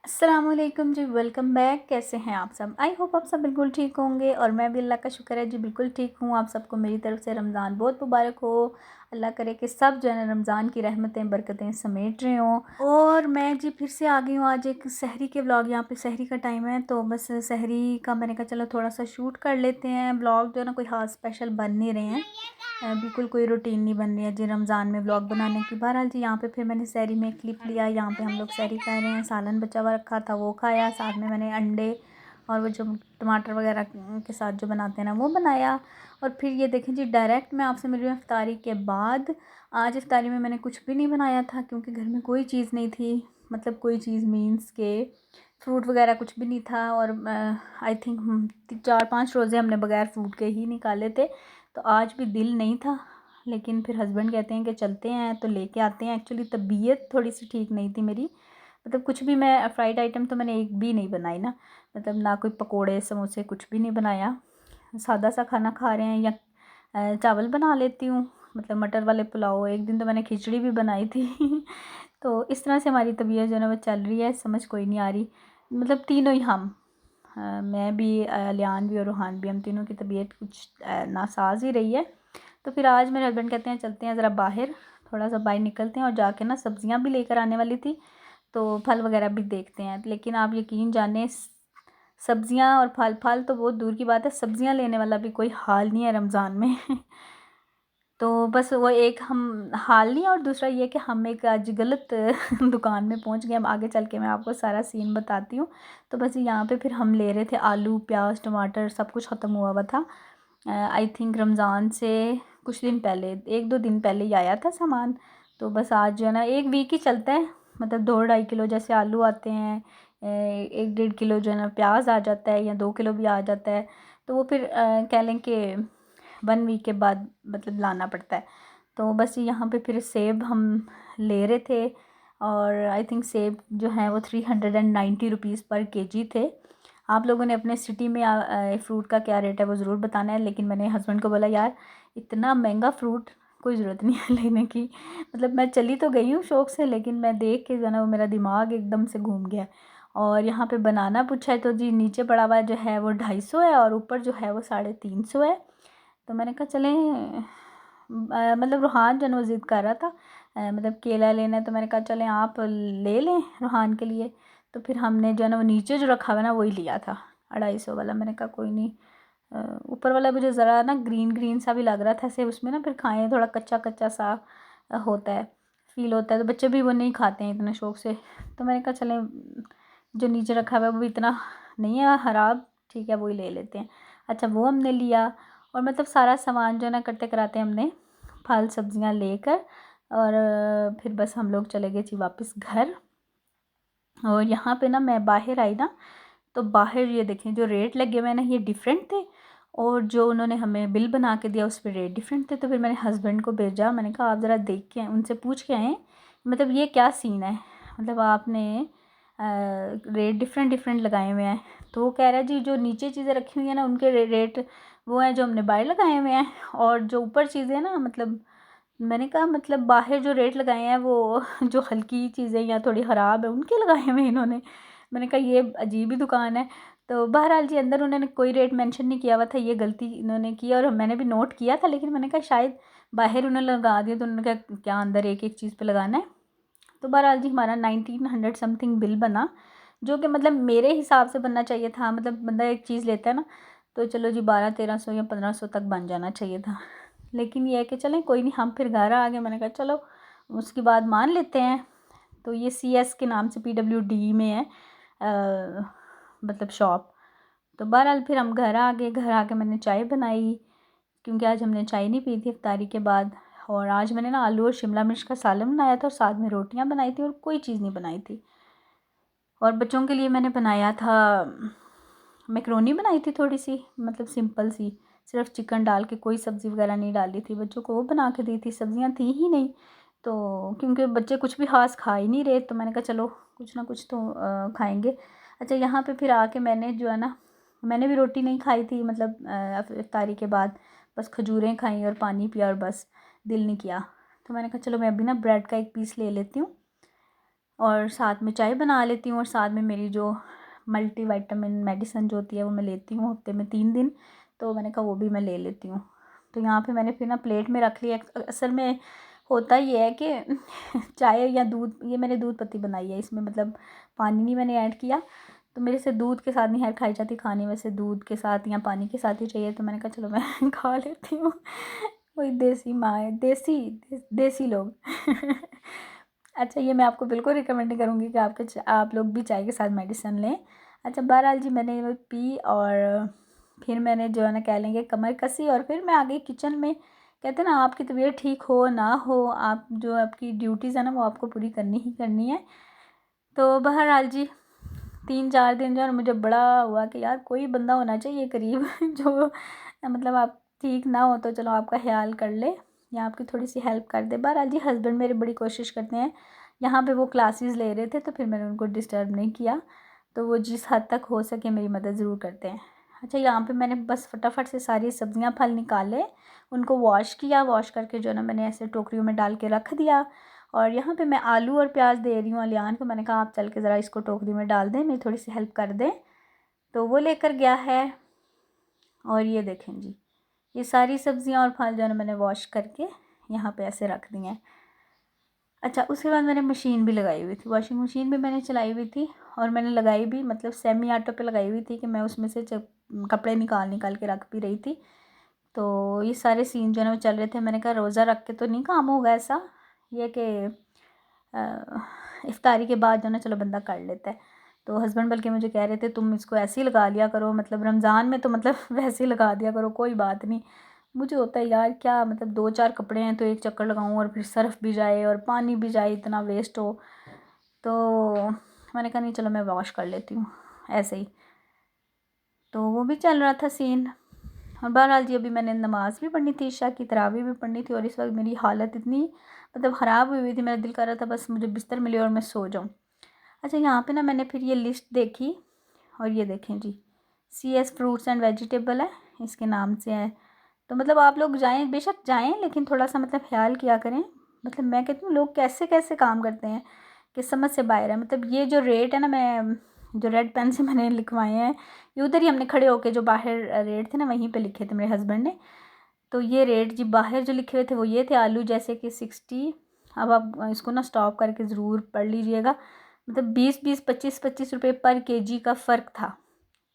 अस्सलाम वालेकुम जी, welcome back. कैसे हैं आप सब? आई होप आप सब बिल्कुल ठीक होंगे और मैं भी अल्लाह का शुक्र है जी बिल्कुल ठीक हूँ। आप सबको मेरी तरफ से रमज़ान बहुत मुबारक हो। अल्लाह करे कि सब जो है ना रमज़ान की रहमतें बरकतें समेट रहे हों। और मैं जी फिर से आ गई हूँ आज एक सहरी के व्लॉग। यहाँ पे सहरी का टाइम है तो बस सहरी का मैंने कहा चलो थोड़ा सा शूट कर लेते हैं। व्लॉग जो है ना कोई ख़ास स्पेशल बन नहीं रहे हैं, बिल्कुल कोई रूटीन नहीं बन रही है जी रमज़ान में व्लॉग बनाने की। बहरहाल जी यहाँ पे फिर मैंने सहरी में क्लिप लिया। यहाँ पे हम लोग सहरी खा रहे हैं, सालन बचा हुआ रखा था वो खाया, साथ में मैंने अंडे और वो जो टमाटर वगैरह के साथ जो बनाते हैं ना वो बनाया। और फिर ये देखें जी डायरेक्ट मैं आपसे मिल रही हूँ इफ्तारी के बाद। आज इफ्तारी में मैंने कुछ भी नहीं बनाया था क्योंकि घर में कोई चीज़ नहीं थी, मतलब कोई चीज़ मीन्स के फ्रूट वगैरह कुछ भी नहीं था। और आई थिंक 4-5 रोज़े हमने बग़ैर फ्रूट के ही निकाले थे, तो आज भी दिल नहीं था। लेकिन फिर हस्बैंड कहते हैं कि चलते हैं तो लेके आते हैं। एक्चुअली तबीयत थोड़ी सी ठीक नहीं थी मेरी, मतलब कुछ भी मैं फ्राइड आइटम तो मैंने एक भी नहीं बनाई ना, मतलब ना कोई पकोड़े समोसे कुछ भी नहीं बनाया। सादा सा खाना खा रहे हैं या चावल बना लेती हूँ, मतलब मटर वाले पुलाव। एक दिन तो मैंने खिचड़ी भी बनाई थी तो इस तरह से हमारी तबीयत जो है ना वो चल रही है, समझ कोई नहीं आ रही। मतलब तीनों ही हम, मैं भी, लियान भी और रूहान भी, हम तीनों की तबीयत कुछ नासाज ही रही है। तो फिर आज मेरे हस्बैंड कहते हैं चलते हैं ज़रा बाहर, थोड़ा सा बाहर निकलते हैं और जाके ना सब्ज़ियाँ भी लेकर आने वाली थी तो फल वगैरह भी देखते हैं। लेकिन आप यकीन जाने सब्ज़ियाँ और फल फल तो बहुत दूर की बात है, सब्ज़ियाँ लेने वाला भी कोई हाल नहीं है रमज़ान में तो बस वो एक हम हाल नहीं है और दूसरा ये कि हम एक आज गलत दुकान में पहुंच गए। अब आगे चल के मैं आपको सारा सीन बताती हूँ। तो बस यहाँ पे फिर हम ले रहे थे आलू प्याज टमाटर, सब कुछ ख़त्म हुआ हुआ था। आई थिंक रमज़ान से कुछ दिन पहले, 1-2 दिन पहले ही आया था सामान। तो बस आज जो है ना 1 वीक ही चलता है, मतलब 2-2.5 किलो जैसे आलू आते हैं, 1-1.5 किलो जो है ना प्याज आ जाता है या 2 किलो भी आ जाता है। तो वो फिर कह लें कि 1 वीक के बाद मतलब लाना पड़ता है। तो बस यहाँ पे फिर सेब हम ले रहे थे और आई थिंक सेब जो है वो 390 रुपीज़ पर केजी थे। आप लोगों ने अपने सिटी में फ़्रूट का क्या रेट है वो ज़रूर बताना है। लेकिन मैंने हस्बैंड को बोला यार इतना महंगा फ़्रूट कोई ज़रूरत नहीं है लेने की, मतलब मैं चली तो गई हूँ शौक़ से, लेकिन मैं देख के जो है ना वो मेरा दिमाग एकदम से घूम गया। और यहाँ पे बनाना पूछा है तो जी नीचे पड़ा हुआ जो है वो 250 है और ऊपर जो है वो 350 है। तो मैंने कहा चलें, मतलब रूहान जो है वो ज़िद कर रहा था, मतलब केला लेना है, तो मैंने कहा चलें आप ले लें रूहान के लिए। तो फिर हमने जो है ना वो नीचे जो रखा हुआ ना वही लिया था 250 वाला। मैंने कहा कोई नहीं, ऊपर वाला मुझे ज़रा ना ग्रीन ग्रीन सा भी लग रहा था, ऐसे उसमें ना फिर खाएं थोड़ा कच्चा कच्चा सा होता है, फील होता है, तो बच्चे भी वो नहीं खाते हैं इतने शौक़ से। तो मैंने कहा चलें जो नीचे रखा हुआ है वो भी इतना नहीं है ख़राब, ठीक है वही ले लेते हैं। अच्छा वो हमने लिया और मतलब सारा सामान जो है ना करते कराते हमने फल सब्जियां लेकर और फिर बस हम लोग चले गए जी वापस घर। और यहाँ पे ना मैं बाहर आई ना, तो बाहर ये देखें जो रेट लगे हुए हैं ना ये डिफरेंट थे और जो उन्होंने हमें बिल बना के दिया उस पर रेट डिफरेंट थे। तो फिर मैंने हस्बैंड को भेजा, मैंने कहा आप ज़रा देख के उनसे पूछ के आएँ, मतलब ये क्या सीन है, मतलब आपने रेट डिफरेंट डिफरेंट लगाए हुए हैं। तो वो कह रहा है जी जो नीचे चीज़ें रखी हुई हैं ना उनके रेट वो हैं जो हमने बाहर लगाए हुए हैं, और जो ऊपर चीज़ें ना मतलब, मैंने कहा मतलब बाहर जो रेट लगाए हैं वो जो हल्की चीज़ें या थोड़ी ख़राब है उनके लगाए हुए हैं इन्होंने। मैंने कहा ये अजीब ही दुकान है। तो बहरहाल जी अंदर उन्होंने कोई रेट मेंशन नहीं किया हुआ था, ये गलती इन्होंने की और मैंने भी नोट किया था, लेकिन मैंने कहा शायद बाहर उन्होंने लगा दिया तो उन्होंने कहा क्या अंदर एक एक चीज़ पे लगाना है। तो बहरहाल जी हमारा 1900 समथिंग बिल बना, जो कि मतलब मेरे हिसाब से बनना चाहिए था, मतलब बंदा एक चीज़ लेता है ना तो चलो जी 1200-1300 या 1500 तक बन जाना चाहिए था। लेकिन ये है कि चलें कोई नहीं, हम फिर घर आ गए। मैंने कहा चलो उसके बाद मान लेते हैं। तो ये CS के नाम से PWD में है, मतलब शॉप। तो बहरहाल फिर हम घर आ गए, घर आके मैंने चाय बनाई क्योंकि आज हमने चाय नहीं पी थी इफ्तारी के बाद। और आज मैंने ना आलू और शिमला मिर्च का सालन बनाया था और साथ में रोटियां बनाई थी और कोई चीज़ नहीं बनाई थी। और बच्चों के लिए मैंने बनाया था, मैकरोनी बनाई थी थोड़ी सी, मतलब सिंपल सी, सिर्फ चिकन डाल के, कोई सब्ज़ी वगैरह नहीं डाली थी। बच्चों को वो बना के दी थी, सब्ज़ियाँ थी ही नहीं। तो क्योंकि बच्चे कुछ भी खास खा ही नहीं रहे तो मैंने कहा चलो कुछ ना कुछ तो खाएंगे। अच्छा यहाँ पे फिर आके मैंने जो है ना, मैंने भी रोटी नहीं खाई थी, मतलब इफ्तारी के बाद बस खजूरें खाई और पानी पिया और बस दिल नहीं किया। तो मैंने कहा चलो मैं अभी ना ब्रेड का एक पीस ले लेती हूँ और साथ में चाय बना लेती हूँ, और साथ में मेरी जो मल्टीविटामिन मेडिसिन जो होती है वो मैं लेती हूँ हफ्ते में 3 दिन, तो मैंने कहा वो भी मैं ले लेती हूँ। तो यहाँ पे मैंने फिर ना प्लेट में रख लिया। असल में होता ये है कि चाय या दूध, ये मैंने दूध पत्ती बनाई है, इसमें मतलब पानी नहीं मैंने ऐड किया, तो मेरे से दूध के साथ नहीं है खाई जाती, खाने में से दूध के साथ या पानी के साथ ही चाहिए, तो मैंने कहा चलो मैं खा लेती हूँ। वही देसी माँ है, देसी लोग। अच्छा, ये मैं आपको बिल्कुल रिकमेंड नहीं करूँगी कि आप लोग भी चाय के साथ मेडिसिन लें। अच्छा, बहरहाल जी मैंने वो पी, और फिर मैंने जो है ना कह लेंगे कमर कसी, और फिर मैं आ गई किचन में। कहते हैं ना, आपकी तबीयत ठीक हो ना हो, आप जो आपकी ड्यूटीज़ है ना वो आपको पूरी करनी ही करनी है। तो बहरहाल जी 3-4 दिन जो है ना मुझे बड़ा हुआ कि यार कोई बंदा होना चाहिए करीब जो मतलब आप ठीक ना हो तो चलो आपका ख्याल कर ले या आपकी थोड़ी सी हेल्प कर दे। बहरहाल जी हस्बैंड मेरे बड़ी कोशिश करते हैं। यहाँ पे वो क्लासेस ले रहे थे, तो फिर मैंने उनको डिस्टर्ब नहीं किया, तो वो जिस हद तक हो सके मेरी मदद ज़रूर करते हैं। अच्छा, यहाँ पे मैंने बस फटाफट से सारी सब्जियाँ फल निकाले, उनको वॉश किया, वॉश करके जो है ना मैंने ऐसे टोकरियों में डाल के रख दिया। और यहाँ पे मैं आलू और प्याज दे रही हूँ अलियान को, मैंने कहा आप चल के ज़रा इसको टोकरी में डाल दें, मेरी थोड़ी सी हेल्प कर दें, तो वो लेकर गया है। और ये देखें जी, ये सारी सब्जियाँ और फल जो है ना मैंने वॉश करके यहाँ पे ऐसे रख दी हैं। अच्छा, उसके बाद मैंने मशीन भी लगाई हुई थी, वॉशिंग मशीन भी मैंने चलाई हुई थी, और मैंने लगाई भी मतलब सेमी ऑटो पे लगाई हुई थी कि मैं उसमें से कपड़े निकाल निकाल के रख भी रही थी। तो ये सारे सीन जो है ना वो चल रहे थे। मैंने कहा रोज़ा रख के तो नहीं काम होगा ऐसा, ये कि इफ्तारी के बाद जो ना चलो बंदा कर लेता है। तो हस्बैंड बल्कि मुझे कह रहे थे तुम इसको ऐसे ही लगा लिया करो, मतलब रमज़ान में तो मतलब वैसे ही लगा दिया करो, कोई बात नहीं। मुझे होता है यार क्या मतलब 2-4 कपड़े हैं तो एक चक्कर लगाऊं और फिर सर्फ भी जाए और पानी भी जाए, इतना वेस्ट हो। तो मैंने कहा नहीं चलो मैं वॉश कर लेती हूँ ऐसे ही। तो वो भी चल रहा था सीन। और बहरहाल जी अभी मैंने नमाज़ भी पढ़नी थी, इशा की तरावी भी पढ़नी थी, और इस वक्त मेरी हालत इतनी मतलब ख़राब हुई हुई थी, मेरा दिल कर रहा था बस मुझे बिस्तर मिले और मैं सो जाऊँ। अच्छा, यहाँ पे ना मैंने फिर ये लिस्ट देखी, और ये देखें जी, CS फ्रूट्स एंड वेजिटेबल है, इसके नाम से है। तो मतलब आप लोग जाएं, बेशक जाएं, लेकिन थोड़ा सा मतलब ख्याल किया करें। मतलब मैं कहती हूँ लोग कैसे कैसे काम करते हैं कि समझ से बाहर है। मतलब ये जो रेट है ना, मैं जो रेड पेन से मैंने लिखवाए हैं, ये उधर ही हमने खड़े होके जो बाहर रेट थे ना वहीं पे लिखे थे मेरे हस्बैंड ने। तो ये रेट जी बाहर जो लिखे हुए थे वो ये थे, आलू जैसे कि 60। अब आप इसको ना स्टॉप करके ज़रूर पढ़ लीजिएगा। मतलब 20-20, 25-25 रुपये पर केजी का फ़र्क था।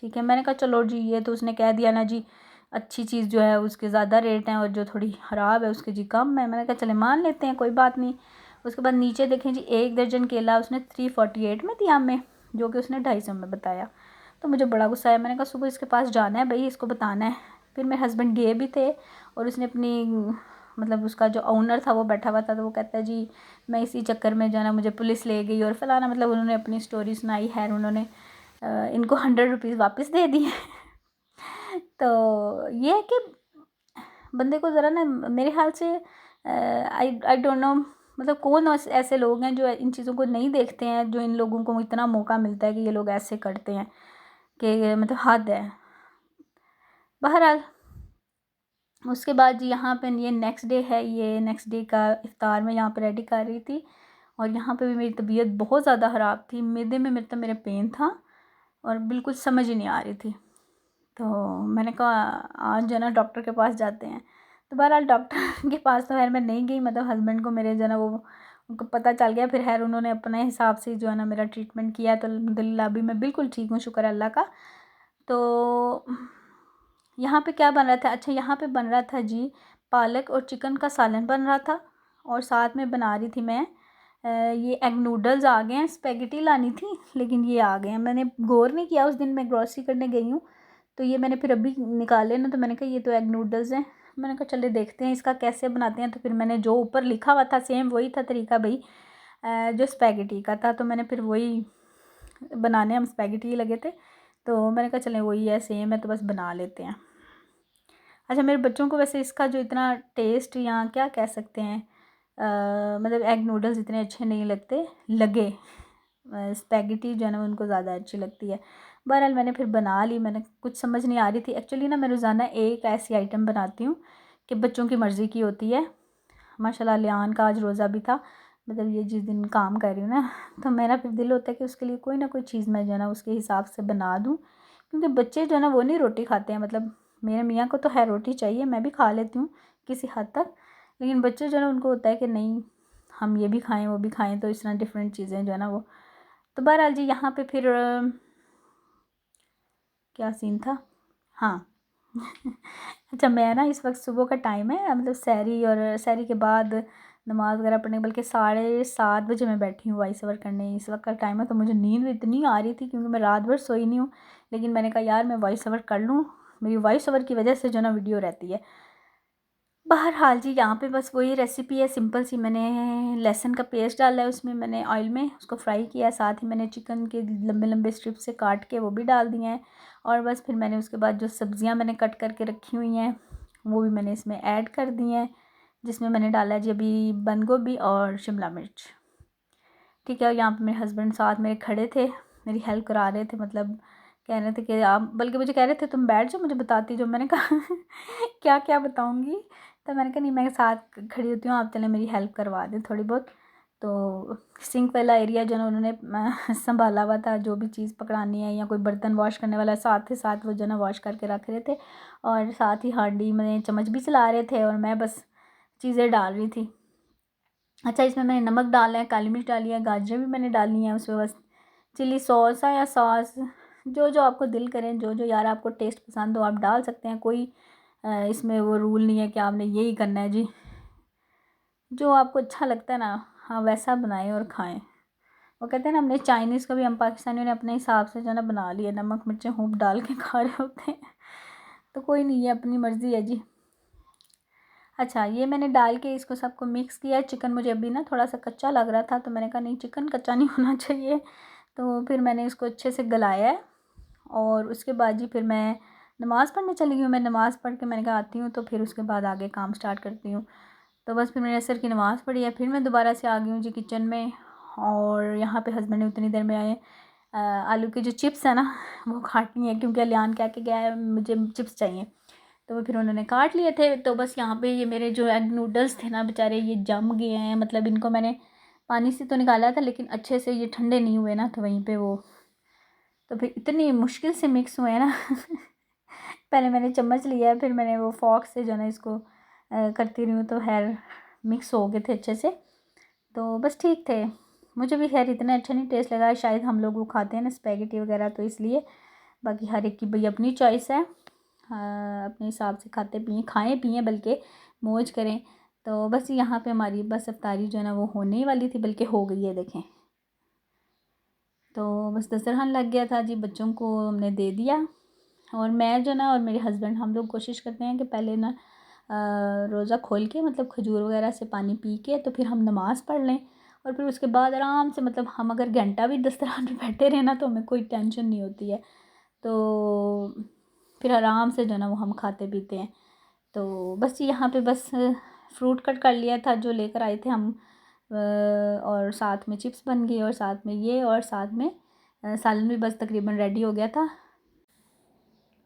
ठीक है, मैंने कहा चलो जी ये तो उसने कह दिया ना जी, अच्छी चीज़ जो है उसके ज़्यादा रेट हैं और जो थोड़ी ख़राब है उसके जी कम है। मैंने कहा चले मान लेते हैं, कोई बात नहीं। उसके बाद नीचे देखें जी, 1 दर्जन केला उसने 348 में दिया हमें, जो कि उसने 250 में बताया। तो मुझे बड़ा गुस्सा आया, मैंने कहा सुबह इसके पास जाना है भाई, इसको बताना है। फिर मेरे हस्बैंड गए भी थे, और उसने अपनी मतलब उसका जो ओनर था वो बैठा हुआ था, तो वो कहता है जी मैं इसी चक्कर में जो है ना मुझे पुलिस ले गई और फलाना, मतलब उन्होंने अपनी स्टोरी सुनाई है। उन्होंने इनको 100 रुपीज़ वापस दे दिए। तो ये है कि बंदे को ज़रा ना मेरे ख्याल से आई डोंट नो, मतलब कौन ऐसे लोग हैं जो इन चीज़ों को नहीं देखते हैं, जो इन लोगों को इतना मौका मिलता है कि ये लोग ऐसे करते हैं कि मतलब हद है। बहरहाल उसके बाद जी यहाँ पे ये नेक्स्ट डे है, ये नेक्स्ट डे का इफ्तार मैं यहाँ पे रेडी कर रही थी, और यहाँ पे भी मेरी तबीयत बहुत ज़्यादा ख़राब थी, मैदे में मेरे पेन था और बिल्कुल समझ ही नहीं आ रही थी। तो मैंने कहा आज जो है ना डॉक्टर के पास जाते हैं। तो बहरहाल डॉक्टर के पास तो खैर मैं नहीं गई, मतलब हस्बैंड को मेरे जो है ना वो उनको पता चल गया, फिर खैर उन्होंने अपने हिसाब से जो है ना मेरा ट्रीटमेंट किया, तो अल्हम्दुलिल्लाह अभी मैं बिल्कुल ठीक हूँ, शुक्र अल्लाह का। तो यहाँ पे क्या बन रहा था, अच्छा यहाँ पे बन रहा था जी पालक और चिकन का सालन बन रहा था, और साथ में बना रही थी मैं ये एग नूडल्स आ गए हैं, स्पेगेटी लानी थी लेकिन ये आ गए हैं, मैंने गौर नहीं किया, उस दिन मैं ग्रॉसरी करने गई हूँ तो ये मैंने फिर अभी निकाले ना, तो मैंने कहा ये तो एग नूडल्स हैं। मैंने कहा चले देखते हैं इसका कैसे बनाते हैं, तो फिर मैंने जो ऊपर लिखा हुआ था सेम वही था तरीका भाई, जो स्पेगेटी का था, तो मैंने फिर वही बनाने, हम स्पेगेटी ही लगे थे, तो मैंने कहा चलें वही है सेम है तो बस बना लेते हैं। अच्छा, मेरे बच्चों को वैसे इसका जो इतना टेस्ट या क्या कह सकते हैं मतलब एग नूडल्स इतने अच्छे नहीं लगे, स्पेगेटी जो है ना उनको ज़्यादा अच्छी लगती है। बहरहाल मैंने फिर बना ली, मैंने कुछ समझ नहीं आ रही थी एक्चुअली ना, मैं रोज़ाना एक ऐसी आइटम बनाती हूँ कि बच्चों की मर्ज़ी की होती है। माशाल्लाह लियान का आज रोज़ा भी था, मतलब ये जिस दिन काम कर रही हूँ ना, तो मेरा फिर दिल होता है कि उसके लिए कोई ना कोई चीज़ मैं जो है ना उसके हिसाब से बना दूँ, क्योंकि बच्चे जो है ना वो नहीं रोटी खाते हैं। मतलब मेरे मियाँ को तो है रोटी चाहिए, मैं भी खा लेती हूँ किसी हद तक, लेकिन बच्चे जो है ना उनको होता है कि नहीं हम ये भी खाएँ वो भी खाएँ, तो इस तरह डिफरेंट चीज़ें जो है ना वो। तो बहरहाल जी यहाँ पे फिर क्या सीन था, हाँ अच्छा मैं ना इस वक्त सुबह का टाइम है, मतलब सहरी और सहरी के बाद नमाज़ वगैरह पढ़ने, बल्कि 7:30 बजे मैं बैठी हूँ वॉइस ओवर करने। इस वक्त का टाइम है, तो मुझे नींद इतनी आ रही थी क्योंकि मैं रात भर सोई नहीं हूँ, लेकिन मैंने कहा यार मैं वॉइस ओवर कर लूँ, मेरी वॉइस ओवर की वजह से जो ना वीडियो रहती है। बहरहाल जी यहाँ पे बस वही रेसिपी है सिंपल सी। मैंने लहसुन का पेस्ट डाला है, उसमें मैंने ऑयल में उसको फ्राई किया है, साथ ही मैंने चिकन के लंबे लंबे स्ट्रिप से काट के वो भी डाल दिए हैं। और बस फिर मैंने उसके बाद जो सब्ज़ियाँ मैंने कट करके रखी हुई हैं वो भी मैंने इसमें ऐड कर दी हैं, जिसमें मैंने डाला है जी अभी बंद गोभी और शिमला मिर्च। ठीक है, और यहाँ पे मेरे हस्बैंड साथ मेरे खड़े थे, मेरी हेल्प करा रहे थे, मतलब कह रहे थे कि आप, बल्कि मुझे कह रहे थे तुम बैठ जाओ मुझे बताती जो। मैंने कहा क्या क्या बताऊँगी, तो मैंने कहा नहीं मैं साथ खड़ी होती हूँ, आप चलें मेरी हेल्प करवा दें थोड़ी बहुत। तो सिंक वाला एरिया जो है ना उन्होंने संभाला हुआ था, जो भी चीज़ पकड़ानी है या कोई बर्तन वॉश करने वाला साथ ही साथ वो जो है ना वॉश करके रख रहे थे, और साथ ही हांडी में चम्मच भी चला रहे थे और मैं बस चीज़ें डाल रही थी। अच्छा इसमें मैंने नमक डाला है, काली मिर्च डाली है, गाजरें भी मैंने डाली हैं उसमें, बस चिली सॉस है या सॉस जो जो आपको दिल करें, जो जो यार आपको टेस्ट पसंद हो आप डाल सकते हैं। कोई इसमें वो रूल नहीं है कि आपने यही करना है जी, जो आपको अच्छा लगता है ना हाँ वैसा बनाएं और खाएं। वो कहते हैं ना हमने चाइनीज़ को भी हम पाकिस्तानियों ने अपने हिसाब से जो है ना बना लिया, नमक मिर्चें खूब डाल के खा रहे होते हैं, तो कोई नहीं, ये अपनी मर्ज़ी है जी। अच्छा ये मैंने डाल के इसको सबको मिक्स किया है। चिकन मुझे अभी ना थोड़ा सा कच्चा लग रहा था, तो मैंने कहा नहीं चिकन कच्चा नहीं होना चाहिए, तो फिर मैंने इसको अच्छे से गलाया है। और उसके बाद जी फिर मैं नमाज़ पढ़ने चली गई हूँ। मैं नमाज़ पढ़ के मैंने कहा आती हूँ तो फिर उसके बाद आगे काम स्टार्ट करती हूँ। तो बस फिर मैंने असर की नमाज़ पढ़ी है, फिर मैं दोबारा से आ गई हूँ जी किचन में। और यहाँ पे हस्बैंड ने उतनी देर में आए आलू के जो चिप्स है ना वो काटनी है, क्योंकि अलियान कह के गया है मुझे चिप्स चाहिए, तो फिर उन्होंने काट लिए थे। तो बस यहाँ पे ये मेरे जो एग नूडल्स थे ना बेचारे ये जम गए हैं, मतलब इनको मैंने पानी से तो निकाला था लेकिन अच्छे से ये ठंडे नहीं हुए ना, तो वहीं पे वो तो फिर इतनी मुश्किल से मिक्स हुए ना पहले मैंने चम्मच लिया है, फिर मैंने वो फॉक से जो है ना इसको करती रही हूँ, तो खैर मिक्स हो गए थे अच्छे से, तो बस ठीक थे। मुझे भी खैर इतना अच्छा नहीं टेस्ट लगा, शायद हम लोग वो खाते हैं ना स्पैगेटी वगैरह तो इसलिए, बाकी हर एक की भाई अपनी चॉइस है। अपने हिसाब से खाते पिए खाएं पिएं बल्कि मौज करें। तो बस यहाँ पे हमारी बस अफ्तारी जो है ना वो होने ही वाली थी, बल्कि हो गई है देखें। तो बस दस्तरखान लग गया था जी, बच्चों को हमने दे दिया, और मैं जो ना और मेरे हस्बैंड हम लोग कोशिश करते हैं कि पहले ना रोज़ा खोल के मतलब खजूर वगैरह से पानी पी के तो फिर हम नमाज़ पढ़ लें, और फिर उसके बाद आराम से, मतलब हम अगर घंटा भी दस्तरखान पे बैठे रहे ना तो हमें कोई टेंशन नहीं होती है, तो फिर आराम से जो है ना वो हम खाते पीते हैं। तो बस यहाँ पे बस फ्रूट कट कर लिया था जो लेकर आए थे हम, और साथ में चिप्स बन गई और साथ में ये, और साथ में सालन भी बस तकरीबन रेडी हो गया था।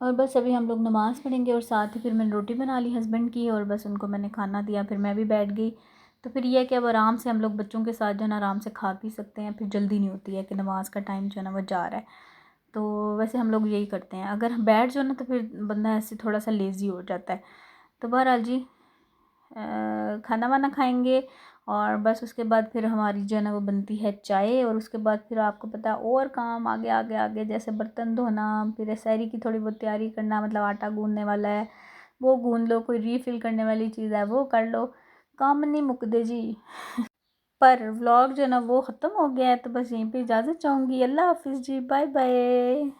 और बस अभी हम लोग नमाज़ पढ़ेंगे और साथ ही फिर मैंने रोटी बना ली हस्बैंड की, और बस उनको मैंने खाना दिया, फिर मैं भी बैठ गई। तो फिर यह है कि अब आराम से हम लोग बच्चों के साथ जो है ना आराम से खा पी सकते हैं, फिर जल्दी नहीं होती है कि नमाज़ का टाइम जो है ना वो जा रहा है। तो वैसे हम लोग यही करते हैं, अगर बैठ जाओ ना तो फिर बंदा ऐसे थोड़ा सा लेज़ी हो जाता है। तो बहरहाल जी खाना वाना खाएंगे, और बस उसके बाद फिर हमारी जो है ना वो बनती है चाय, और उसके बाद फिर आपको पता है और काम आगे आगे आगे, जैसे बर्तन धोना, फिर सहरी की थोड़ी बहुत तैयारी करना, मतलब आटा गूंदने वाला है वो गूंद लो, कोई रीफ़िल करने वाली चीज़ है वो कर लो, काम नहीं मुकदे जी। पर व्लॉग जो है ना वो ख़त्म हो गया है, तो बस यहीं पे इजाज़त चाहूँगी। अल्लाह हाफ़िज़ जी, बाय बाय।